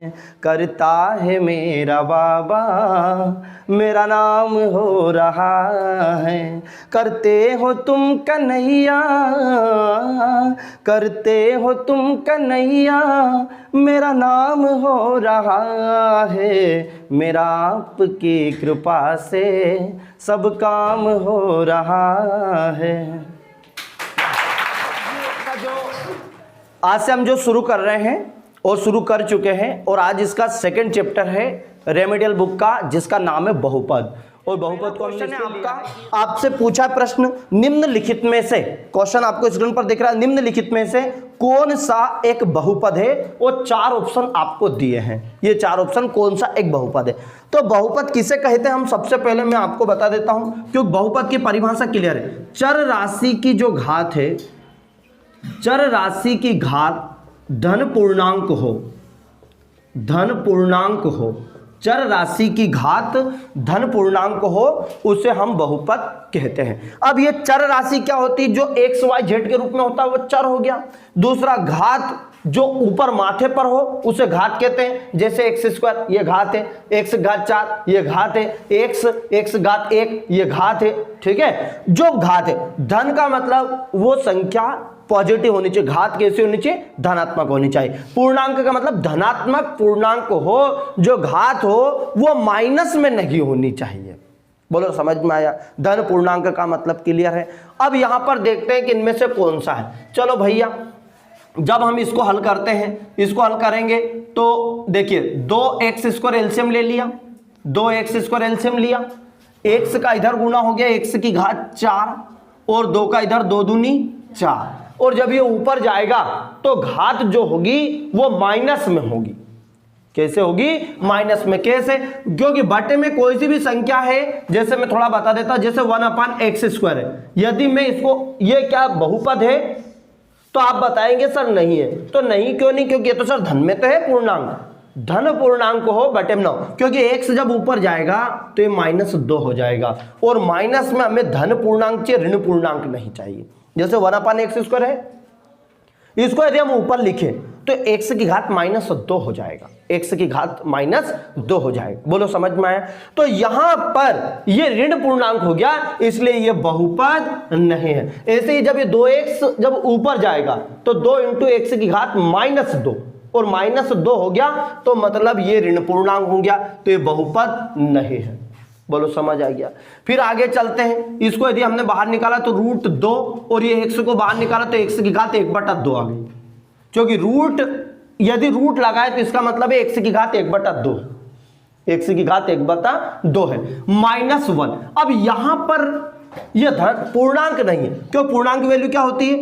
करता है मेरा बाबा, मेरा नाम हो रहा है। करते हो तुम कन्हैया, करते हो तुम कन्हैया, मेरा नाम हो रहा है। मेरा आपकी कृपा से सब काम हो रहा है। आज से हम जो शुरू कर रहे हैं और शुरू कर चुके हैं, और आज इसका सेकंड चैप्टर है रेमेडियल बुक का, जिसका नाम है बहुपद। और बहुपद को हमने आपसे पूछा प्रश्न, निम्नलिखित में से, क्वेश्चन आपको स्क्रीन पर दिख रहा है, निम्नलिखित में से कौन सा एक बहुपद है? और 4 ऑप्शन आपको दिए हैं। ये 4 ऑप्शन कौन सा एक बहुपद है? तो बहुपद किसे कहते हैं हम सबसे पहले मैं आपको बता देता हूं, क्योंकि बहुपद की परिभाषा क्लियर है। चर राशि की जो घात है, चर राशि की घात धन पूर्णांक हो, धन पूर्णांक हो, चर राशि की घात धन पूर्णांक हो, उसे हम बहुपद कहते हैं। अब ये चर राशि क्या होती है? जो एक्स वाई जेड के रूप में होता है वो चर हो गया। दूसरा, घात जो ऊपर माथे पर हो उसे घात कहते हैं, जैसे एक्स स्क्वायर ये घात है, एक्स घात 4 ये घात है, एक्स घात 1 ये घात है। ठीक है, जो घात है, धन का मतलब वो संख्या पॉजिटिव होनी चाहिए, घात कैसी होनी चाहिए? धनात्मक होनी चाहिए। पूर्णांक का मतलब धनात्मक पूर्णांक हो, जो घात हो वो माइनस में नहीं होनी चाहिए। बोलो समझ में आया? धन पूर्णांक का मतलब क्लियर है। अब यहां पर देखते हैं कि इनमें से कौन सा है। चलो भैया, जब हम इसको हल करते हैं, इसको हल करेंगे तो देखिए 2x² एलसीएम ले लिया, 2x² एलसीएम लिया, x का इधर गुना हो गया x की घात 4 और 2 का इधर 2 दूनी 4, और जब ये ऊपर जाएगा तो घात जो होगी वो माइनस में होगी। कैसे होगी? माइनस में। कैसे? क्योंकि बटे में कोई सी भी संख्या है, जैसे मैं थोड़ा बता देता, जैसे 1/x² है, यदि मैं इसको, ये क्या बहुपद है? तो आप बताएंगे सर नहीं है। तो नहीं क्यों नहीं? क्योंकि ये तो सर धन में तो है पूर्णांक, धन पूर्णांक हो बटे में 9, क्योंकि x जब ऊपर जाएगा तो ये -2 हो जाएगा, और माइनस में हमें धन पूर्णांक चाहिए, ऋण पूर्णांक नहीं चाहिए। जैसे 1/x² है, इसको यदि हम ऊपर लिखें तो x की घात -2 हो जाएगा, x की घात -2 हो जाएगा। बोलो समझ में आया? तो यहां पर ये ऋण पूर्णांक हो गया, इसलिए ये बहुपद नहीं है। ऐसे ही जब ये 2x जब ऊपर जाएगा तो 2 × x की घात -2, और -2 हो गया तो मतलब ये ऋण पूर्णांक हो गया, तो ये बहुपद नहीं है। बोलो समझ आ गया? फिर आगे चलते हैं, इसको यदि हमने बाहर निकाला तो √2, और ये x को बाहर निकाला तो x की घात 1/2 आ गई, क्योंकि यदि रूट लगाए तो इसका मतलब है x की घात 1/2, x की घात 1/2 है। -1। अब यहां पर यह धन पूर्णांक नहीं है, क्यों? पूर्णांक वैल्यू क्या होती है?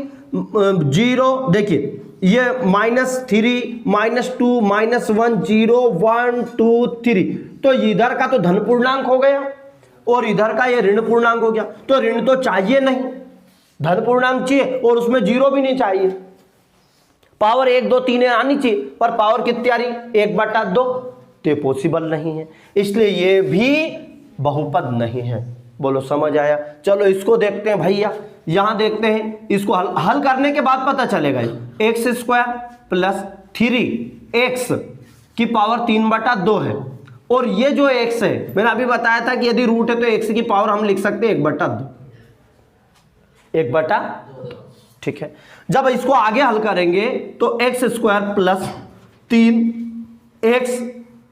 0। देखिए ये -3, -2, -1, 0, 1, 2, 3, तो इधर का तो धन पूर्णांक हो गया और इधर का ये ऋण पूर्णांक हो गया। तो ऋण तो चाहिए नहीं, धन पूर्णांक चाहिए, और उसमें 0 भी नहीं चाहिए। पावर 1, 2, 3 आनी चाहिए, पर पावर कितनी आ रही? 1/2, तो ये पॉसिबल नहीं है, इसलिए ये भी बहुपद नहीं है। बोलो समझ आया? चलो इसको देखते हैं भैया, यहां देखते हैं, इसको हल करने के बाद पता चलेगा। x² + 3x की पावर 3/2 है, और ये जो x है, मैंने अभी बताया था कि यदि रूट है तो x की पावर हम लिख सकते हैं 1/2, 1/2। ठीक है, जब इसको आगे हल करेंगे तो x² + 3x,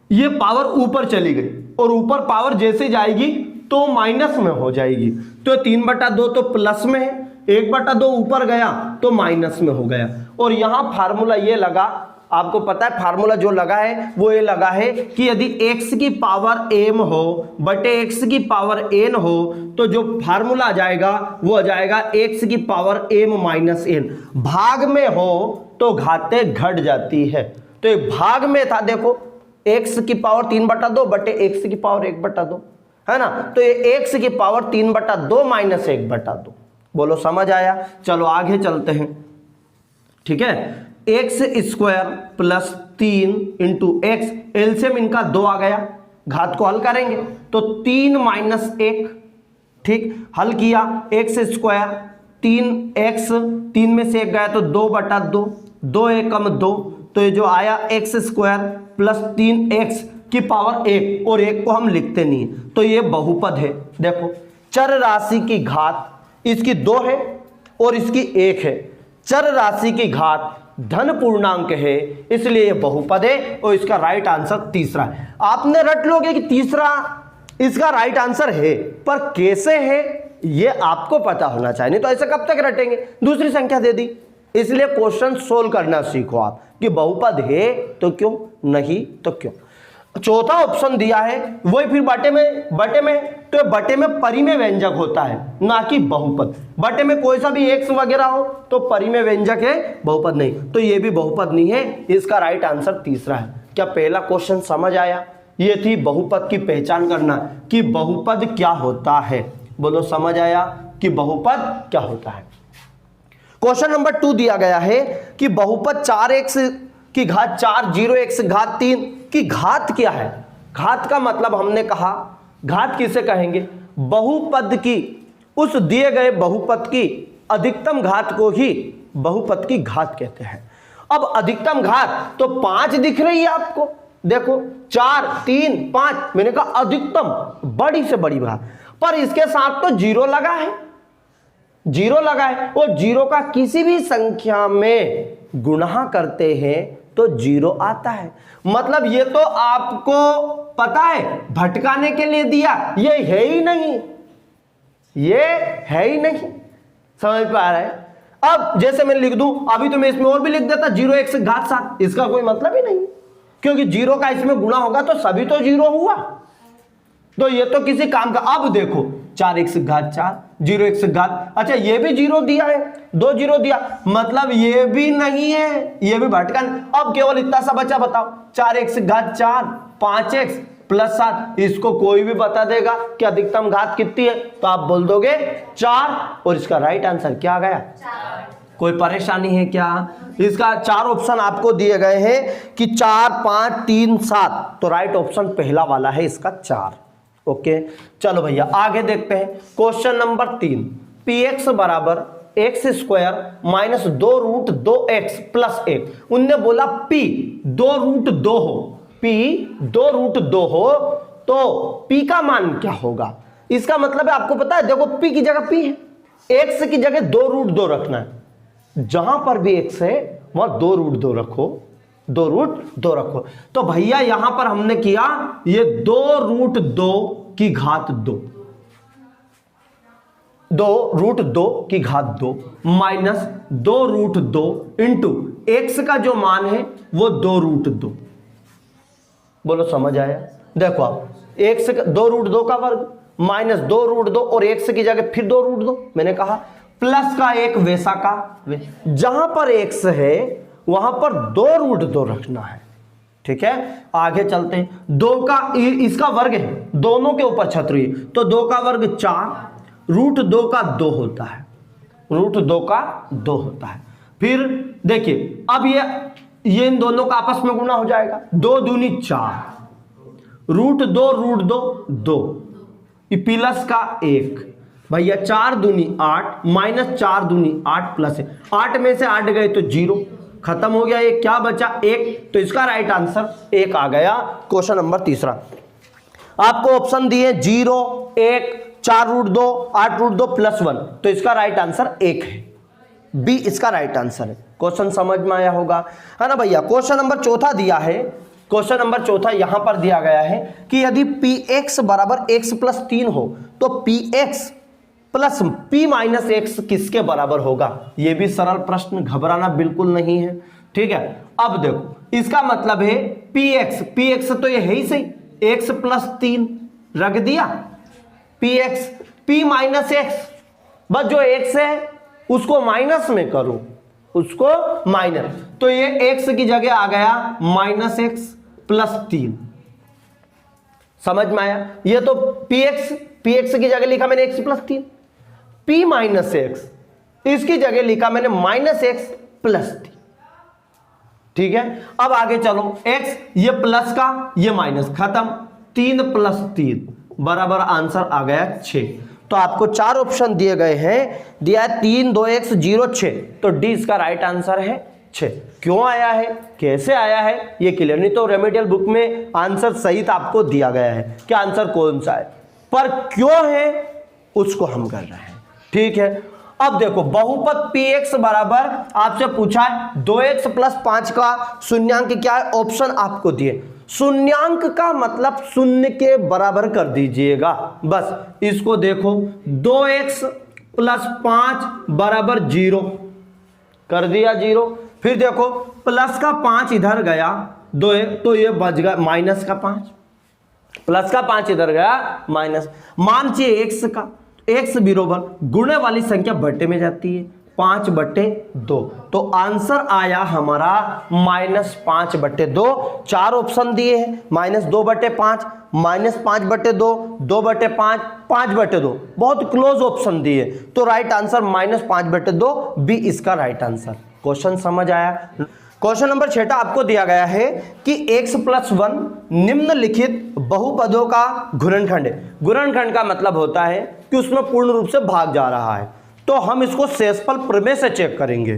ये पावर ऊपर चली गई, और ऊपर पावर जैसे जाएगी तो माइनस में हो जाएगी, तो 3/2 तो प्लस में है, 1/2 ऊपर गया तो माइनस में हो गया। और यहां फार्मूला ये लगा, आपको पता है फार्मूला जो लगा है वो ये लगा है कि यदि x की पावर m हो बटे x की पावर n हो, तो जो फार्मूला आ जाएगा वो आ जाएगा x की पावर m - n। भाग में हो तो घातें घट जाती है, तो ये भाग में था, देखो x की पावर 3/2 बटे x की पावर 1/2 है ना, तो ये x की पावर 3/2 - 1/2। बोलो समझ आया? चलो आगे चलते हैं। ठीक है, x² + 3 × x, एलसीएम इनका 2 आ गया, घात को हल करेंगे तो 3 - 1। ठीक, हल किया, x² 3x, 3 में से 1 गया तो 2/2, 2 × 2, तो ये जो आया एक्स स्क्वायर प्लस 3x की पावर 1 और 1 को हम लिखते नहीं, तो ये बहुपद है। देखो चर राशि की घात इसकी 2 है और इसकी 1 है। चर राशि की घात धन पूर्णांक है, इसलिए ये बहुपद है और इसका राइट आंसर तीसरा है। आपने रट लोगे कि तीसरा इसका राइट आंसर है, पर कैसे है ये आपको पता होना चाहिए, नहीं तो ऐसे कब तक रटेंगे। दूसरी संख्या दे दी, इसलिए क्वेश्चन सोल्व करना सीखो आप कि बहुपद है तो क्यों, नहीं तो क्यों। चौथा ऑप्शन दिया है वही फिर बटे में तो बटे में परिमेय व्यंजक होता है, ना कि बहुपद। बटे में कोई सा भी एक्स वगैरह हो तो परिमेय व्यंजक है, बहुपद नहीं, तो ये भी बहुपद नहीं है। इसका राइट आंसर तीसरा है। क्या पहला क्वेश्चन समझ आया? ये थी बहुपद की पहचान करना कि बहुपद क्या होता है। बोलो समझ आया कि बहुपद क्या होता है। क्वेश्चन नंबर 2 दिया गया है कि बहुपद 4x की घात 4 0x घात 3 की घात क्या है। घात का मतलब हमने कहा घात किसे कहेंगे, बहुपद की, उस दिए गए बहुपद की अधिकतम घात को ही बहुपद की घात कहते हैं। अब अधिकतम घात तो 5 दिख रही है आपको, देखो 4 3 5, मैंने कहा अधिकतम बड़ी से बड़ी घात, पर इसके साथ तो 0 लगा है, 0 लगा है और 0 का किसी भी संख्या में गुणा करते हैं तो 0 आता है। मतलब ये तो आपको पता है भटकाने के लिए दिया, ये है ही नहीं, ये है ही नहीं। समझ पा रहे हैं? अब जैसे मैं लिख दूं, अभी तो मैं इसमें और भी लिख देता 0x घात 7, इसका कोई मतलब ही नहीं, क्योंकि 0 का इसमें गुणा होगा तो सभी तो 0 हुआ, तो ये तो किसी काम का। अब देखो 4x घात 4 0x घात, अच्छा ये भी 0 दिया है, 2 0 दिया, मतलब ये भी नहीं है, ये भी भटकन। अब केवल इतना सा बचा, बताओ 4x घात 4 5x प्लस 7, इसको कोई भी बता देगा कि अधिकतम घात कितनी है, तो आप बोल दोगे 4 और इसका राइट आंसर क्या आ गया 4। कोई परेशानी है क्या? इसका 4 ऑप्शन आपको दिए गए हैं कि 4 5 3 7, तो राइट ऑप्शन पहला वाला है इसका 4। ओके चलो भैया आगे देखते हैं। क्वेश्चन नंबर 3, px बराबर x square minus 2 root 2x plus 1। उनने बोला p 2 रूट 2 हो, p 2 रूट 2 हो तो p का मान क्या होगा। इसका मतलब है आपको पता है, देखो p की जगह p है, x की जगह 2 रूट 2 रखना है, जहां पर भी x है वहां 2 रूट 2 रखो, 2 रूट 2 रखो। तो भैया यहां पर हमने किया ये 2 रूट 2 की घात 2, 2 रूट 2 की घात 2 माइनस 2 रूट 2 इंटू एक्स का जो मान है वो 2 रूट 2। बोलो समझ आया? देखो आप एक्स 2 रूट 2 का वर्ग माइनस 2 रूट 2 और एक्स की जगह फिर 2 रूट 2, मैंने कहा प्लस का एक वैसा का, जहां पर एक्स है वहां पर 2 रूट 2 रखना है। ठीक है आगे चलते हैं। 2 का इसका वर्ग है, दोनों के ऊपर छतरी, तो 2 का वर्ग 4 रूट 2 का 2 होता है, रूट 2 का 2 होता है। फिर देखिए अब ये इन दोनों का आपस में गुणा हो जाएगा, 2 दूनी 4 रूट 2 रूट 2 2 प्लस का 1, भैया 4 दूनी 8 माइनस 4 दूनी 8 प्लस 8 में से 8 गए तो 0, खत्म हो गया, ये क्या बचा 1, तो इसका राइट आंसर 1 आ गया। क्वेश्चन नंबर 3 आपको ऑप्शन दिए 0 1 4 रूट 2 8 रूट 2 प्लस 1, तो इसका राइट आंसर 1 है, बी इसका राइट आंसर है। क्वेश्चन समझ में आया होगा, है ना भैया। क्वेश्चन नंबर 4 दिया है, क्वेश्चन नंबर 4 यहां पर दिया गया है कि यदि px बराबर x प्लस 3 हो तो px plus p minus x किसके बराबर होगा। यह भी सरल प्रश्न, घबराना बिल्कुल नहीं है। ठीक है अब देखो इसका मतलब है px तो ये है ही सही, x प्लस 3 रख दिया, px p माइनस x, बस जो x है उसको माइनस में करो, उसको माइनस, तो ये x की जगह आ गया माइनस x प्लस 3। समझ में आया? ये तो px की जगह लिखा मैंने x plus 3, p minus x इसकी जगह लिखा मैंने माइनस x प्लस 3। ठीक है अब आगे चलो, x ये प्लस का ये माइनस, खत्म, 3 प्लस 3 बराबर आंसर आ गया 6। तो आपको 4 ऑप्शन दिए गए हैं, दिया है 3 2x 0 6, तो डी इसका राइट आंसर है 6। क्यों आया है, कैसे आया है, ये क्लियर नहीं तो रेमेडियल बुक में आंसर सहित आपको दिया गया है कि आंसर कौन सा है, पर क्यों है उसको हम कर रहे हैं। ठीक है, अब देखो बहुपद px बराबर आपसे पूछा है 2x + 5 का शून्यांक क्या है, ऑप्शन आपको दिए। शून्यांक का मतलब शून्य के बराबर कर दीजिएगा, बस इसको देखो 2x + 5 बराबर 0 कर दिया 0। फिर देखो प्लस का 5 इधर गया 2 तो ये बच गया माइनस का 5, प्लस का 5 इधर गया माइनस। मान चाहिए x का, x बराबर गुणे वाली संख्या बट्टे में जाती है 5/2, तो आंसर आया हमारा -5/2। 4 ऑप्शन दिए हैं, -2/5, -5/2, 2/5, 5/2, बहुत क्लोज ऑप्शन दिए, तो राइट आंसर -5/2 बी इसका राइट आंसर। क्वेश्चन समझ आया। क्वेश्चन नंबर 6 आपको दिया गया है कि x + 1 निम्नलिखित बहुपदों का गुणनखंड है। गुणनखंड का मतलब होता है कि उसमें पूर्ण रूप से भाग जा रहा है, तो हम इसको शेषफल प्रमेय से चेक करेंगे।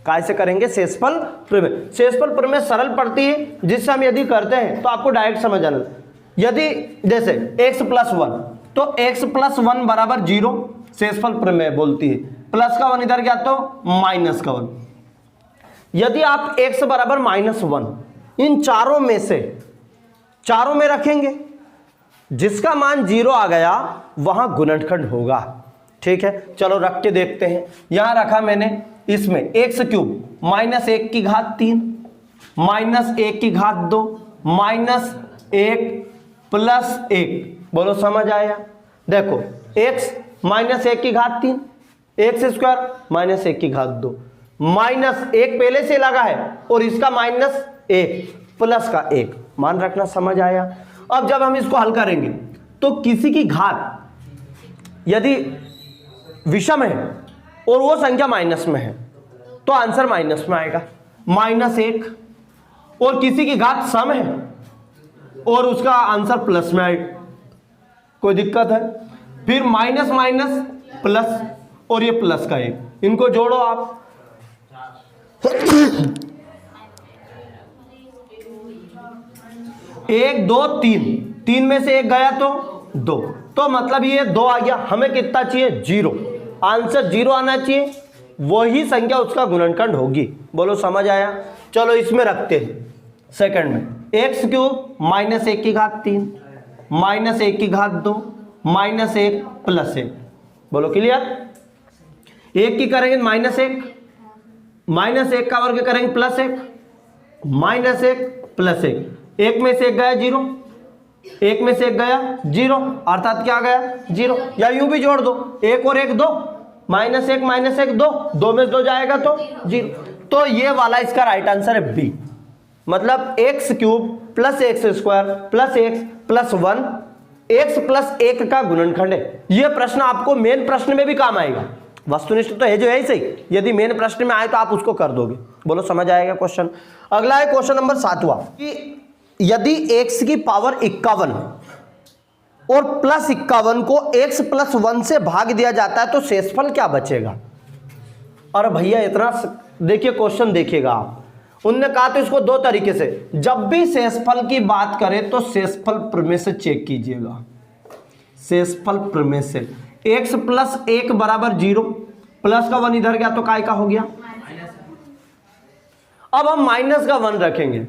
कैसे करेंगे, शेषफल प्रमेय। शेषफल प्रमेय सरल पड़ती है, जिससे हम यदि करते हैं तो आपको डायरेक्ट समझ आना। यदि जैसे x + 1 तो x + 1 बराबर 0 शेषफल प्रमेय बोलती है, प्लस का 1 इधर गया तो माइनस का 1। यदि आप x बराबर -1 इन चारों में से चारों में रखेंगे, जिसका मान 0 आ गया वहां गुणनखंड होगा। ठीक है, चलो रख के देखते हैं। यहां रखा मैंने, इसमें x³ -1 की घात 3 -1 की घात 2 -1 + 1, बोलो समझ आया। देखो x -1 की घात 3 x² -1 की घात 2 -1 पहले से लगा है और इसका -1 प्लस का 1, मान रखना समझ आया। अब जब हम इसको हल करेंगे तो किसी की घात यदि विषम है और वो संख्या माइनस में है तो आंसर माइनस में आएगा, -1, और किसी की घात सम है और उसका आंसर प्लस में आएगा, कोई दिक्कत है। फिर माइनस माइनस प्लस और ये प्लस का 1, इनको जोड़ो आप 1 2 3 में से 1 गया तो 2, तो मतलब ये 2 आ गया। हमें कितना चाहिए, 0। आंसर 0 आना चाहिए, वही संख्या उसका गुणनखंड होगी। बोलो समझ आया। चलो इसमें रखते हैं सेकंड में, x³ -1 की घात 3 -1 की घात 2 -1 + 1, बोलो क्लियर। 1 की करेंगे -1, -1 का वर्ग करेंगे +1, -1 + 1, 1 में से 1 गया 0, 1 में से 1 गया 0, अर्थात क्या गया 0। या यूं भी जोड़ दो, 1 और 1 2, -1 -1 2, 2 में से 2 जाएगा तो 0। तो ये वाला इसका राइट आंसर है बी, मतलब x³ + x² + x + 1 x + 1 का गुणनखंड है। ये प्रश्न आपको मेन प्रश्न में भी काम आएगा, वस्तुनिष्ठ तो है जो है सही, यदि मेन प्रश्न में आए तो आप उसको कर दोगे। बोलो समझ आएगा क्वेश्चन। अगला है क्वेश्चन नंबर 7वां कि यदि x की पावर 51 और +51 को x + 1 से भाग दिया जाता है तो शेषफल क्या बचेगा। अरे भैया इतना देखिए क्वेश्चन देखिएगा आप, उनने कहा तो इसको 2 तरीके से, जब भी शेषफल की बात करें तो शेषफल प्रमेय से चेक कीजिएगा। शेषफल प्रमेय से x + 1 बराबर 0, प्लस का 1 इधर गया तो काय का हो गया। अब हम माइनस का 1 रखेंगे,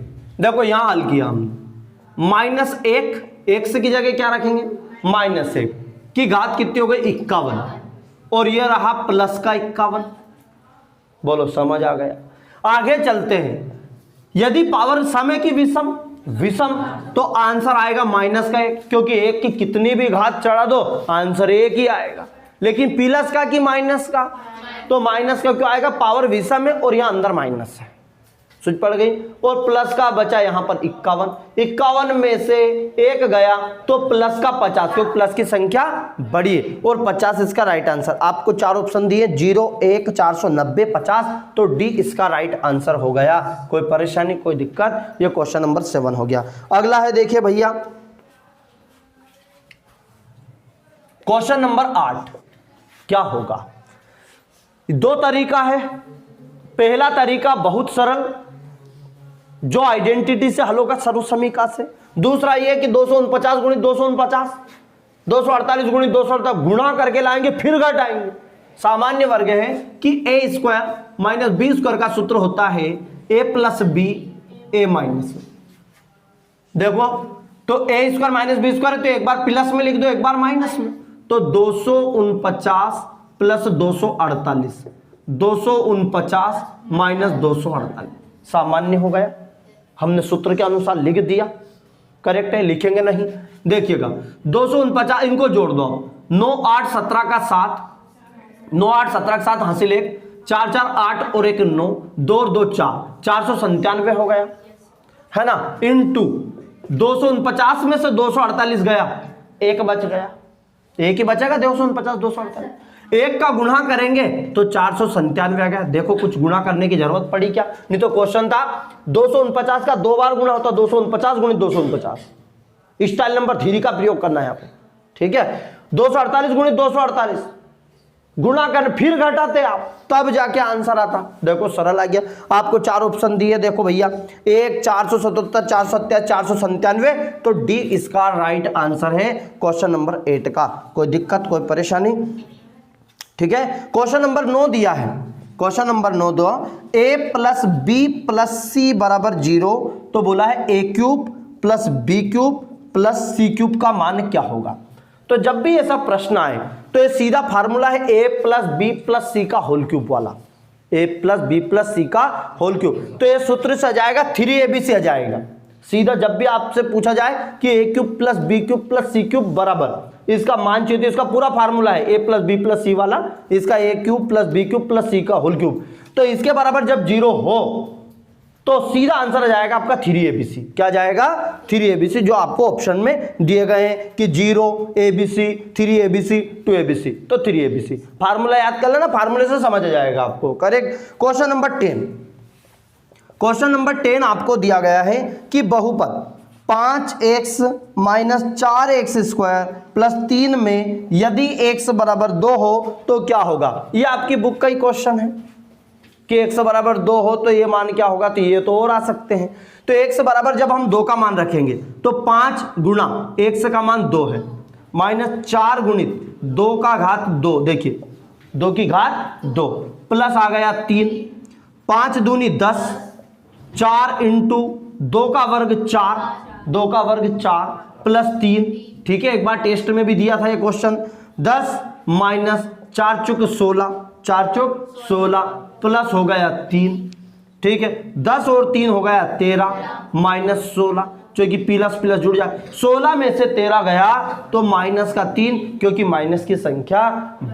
देखो यहां हल किया हमने, -1 x की जगह क्या रखेंगे -1 की घात कितनी हो गई 51, और ये रहा प्लस का 51। बोलो समझ आ गया। आगे चलते हैं, यदि पावर सम है कि विषम, विषम तो आंसर आएगा -1, क्योंकि 1 की कितनी भी घात चढ़ा दो आंसर 1 ही आएगा। लेकिन प्लस का कि माइनस का, तो माइनस का क्यों आएगा, पावर विषम है और यहां अंदर माइनस है, सूझ पड़ गई। और प्लस का बचा यहां पर 51, 51 में से 1 गया तो प्लस का 50, क्योंकि प्लस की संख्या बड़ी है और 50 इसका राइट आंसर। आपको 4 ऑप्शन दिए 0 1 490 50, तो डी इसका राइट आंसर हो गया। कोई परेशानी कोई दिक्कत, ये क्वेश्चन नंबर 7 हो गया। अगला है देखिए भैया क्वेश्चन नंबर 8, क्या होगा। 2 तरीका है, पहला तरीका बहुत सरल, जो आइडेंटिटी से हल होगा सर्व समीकरण से। दूसरा ये कि 249 गुणित 249, 248 गुणित 248 गुणा करके लाएंगे फिर घटाएंगे। सामान्य वर्ग है कि ए स्क्वायर माइनस बी स्क्वायर का सूत्र होता है ए प्लस बी ए माइनस। देखो तो ए स्क्वायर माइनस बी स्क्वायर है तो एक बार प्लस में लिख दो एक बार माइनस में, तो 249 प्लस 248, 249 माइनस 248 सामान्य हो गया। हमने सूत्र के अनुसार लिख दिया, करेक्ट है, लिखेंगे नहीं। देखिएगा 249 इनको जोड़ दो, 9 8 17 का 7, 9 8 17 के साथ हासिल 1, 4 4 8 और 1 9, 2 और 2 4, 497 हो गया है ना, इनटू 249 में से 248 गया, एक बच गया, एक ही बचेगा 249 248, एक का गुणा करेंगे तो 497 आ गया। देखो कुछ गुणा करने की जरूरत पड़ी क्या, नहीं तो क्वेश्चन था 249 का 2 बार गुणा होता 249 गुणित 249। स्टाइल नंबर थ्री का प्रयोग करना है आपको, ठीक है। 248 गुणित 248 गुणा कर फिर घटाते आप, तब जाके आंसर आता। देखो सरल आ गया। आपको 4 ऑप्शन दिए, देखो भैया 1 477 477 497, तो डी इसका राइट आंसर है क्वेश्चन नंबर 8 का। कोई दिक्कत कोई परेशानी, ठीक है। क्वेश्चन नंबर 9 दिया है, क्वेश्चन नंबर 9 दो, a plus b plus c बराबर 0, तो बोला है a cube plus b cube plus c cube का मान क्या होगा। तो जब भी ऐसा प्रश्न आए तो ये सीधा फार्मूला है a plus b plus c का होल क्यूब वाला, a plus b plus c का होल क्यूब। तो ये सूत्र से आ जाएगा 3ab आ जाएगा सीधा। जब भी आपसे पूछा जाए कि a cube plus b cube plus c cube बराबर, इसका मान चाहिए तो इसका पूरा फार्मूला है a plus b plus c वाला, इसका a cube plus b cube plus c का होल क्यूब। तो इसके बराबर जब 0 हो तो सीधा आंसर आ जाएगा आपका 3abc। क्या जाएगा 3abc, जो आपको ऑप्शन में दिए गए हैं कि 0 abc 3abc 2abc, तो 3abc फार्मूला याद कर लेना, फार्मूले से समझ आ जाएगा आपको, correct. Question number 10, question number 10 आपको दिया गया है कि बहुपद 5x minus 4x square plus 3 में यदि x बराबर 2 हो तो क्या होगा। ये आपकी बुक का ही क्वेश्चन है कि x बराबर 2 हो तो ये मान क्या होगा, तो ये तो और आ सकते हैं। तो x बराबर जब हम 2 का मान रखेंगे तो 5 गुणा x का मान 2 है, माइनस 4 गुणित 2 का घात 2, देखिए 2 की घात 2 प्लस आ गया 3, 5 दूनी 10, 4 इंटू 2 का वर्ग 4, 2 का वर्ग 4 प्लस 3, ठीक है। एक बार टेस्ट में भी दिया था ये क्वेश्चन। 10 माइनस 4 चुक 16, 4 चुक 16 प्लस हो गया 3, ठीक है। 10 और 3 हो गया 13 माइनस 16, जो कि प्लस प्लस जुड़ जाए, 16 में से 13 गया तो माइनस का 3, क्योंकि माइनस की संख्या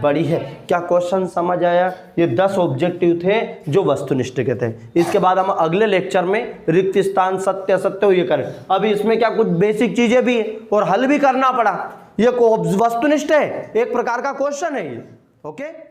बड़ी है। क्या क्वेश्चन समझ आया। ये 10 ऑब्जेक्टिव थे जो वस्तुनिष्ठ के थे। इसके बाद हम अगले लेक्चर में रिक्त स्थान सत्य असत्य ये करें। अभी इसमें क्या कुछ बेसिक चीजें भी है और हल भी करना पड़ा। ये वस्तुनिष्ठ है, एक प्रकार का क्वेश्चन है ये, ओके।